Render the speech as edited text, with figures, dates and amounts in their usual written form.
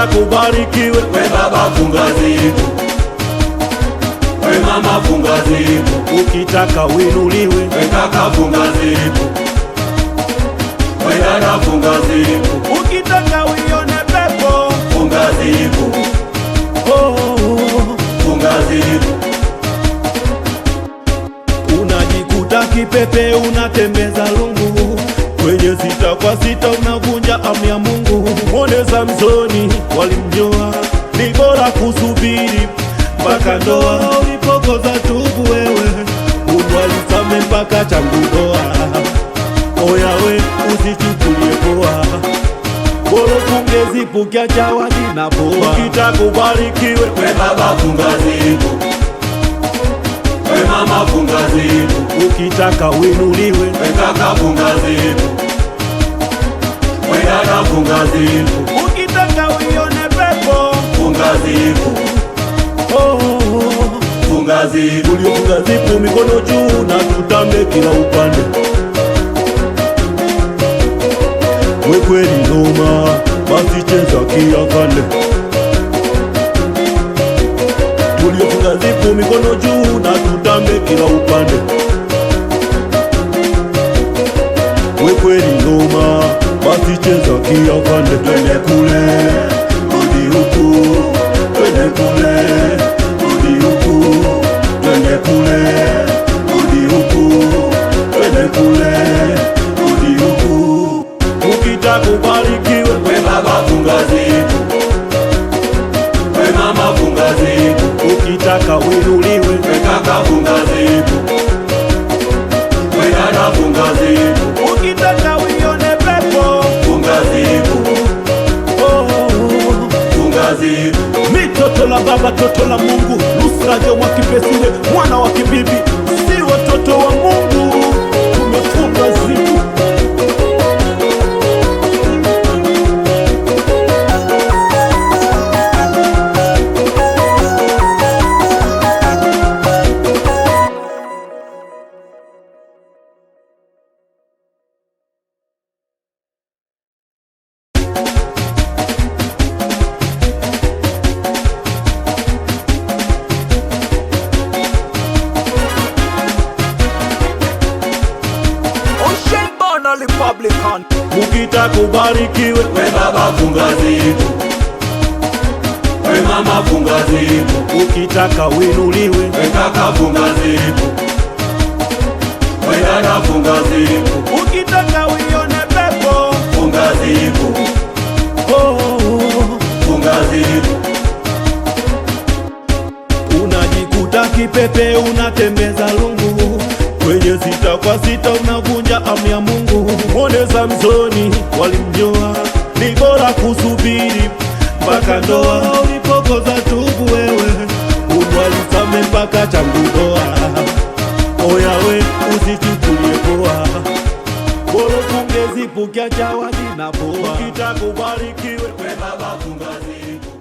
ukitaka ubarikiwe, we baba funga zipu, we mama funga zipu, ukitaka uinuliwe, we kaka funga zipu, we dada funga zipu, ukitaka uione pepo, funga zipu, funga zipu. Unajikuta kipepe unatembeza lungu, kwenye 6 kwa 6 unavunja amri ya Mungu. Mwone Samsoni walimnyoa, ni bora kusubiri mpaka ndoa. Ulipokoza tubu wewe, Mungu alisame mpaka changu doa. Oyawe usichukulie poa, bora funge zipu kiacha wajina poa. Ukitaka ubarikiwe, we baba funga zipu, we mama funga zipu, ukitaka uinuliwe, we kaka funga zipu, we dada funga zipu, ukitaka uione pepo, funga zipu, funga zipu. uliofunga zipu mikono juu na tutambe kila upande. We kweli noma, basi cheza kiakande. Uliofunga zipu mikono juu na tutambe kila upande. We kweli noma, basi cheza kiakande. Twende kule, rudi huku, twende kule, rudi huku, twende kule, rudi huku, twende kule, rudi huku. Ukitaka ubarikiwe, we baba funga zipu, we mama funga zipu, ukitaka uinuliwe, we kaka funga zipu, we dada funga zipu, ukitaka uione pepo, funga zipu, funga zipu. Mi toto la baba, toto la Mungu, Lusrajo wa Kipesile, mwana wa kibibi, si watoto wa Mungu, tumefunga zipu. Republican. Ukitaka ubarikiwe, we baba funga zipu, we mama funga zipu, ukitaka uinuliwe, we kaka funga zipu, we dada funga zipu, ukitaka uione pepo, funga zipu, funga zipu. unajikuta kipepe unatembeza lungu, kwenye 6 kwa 6 unavunja amri ya Mungu. Mwone Samsoni walimnyoa, ni bora kusubiri mpaka ndoa. Ulipokoza tubu wewe, Mungu alisame mpaka changu doa. Oyawe usichukulie poa, bora funge zipu kiacha wajina poa. Ukitaka ubarikiwe, we baba funga zipu.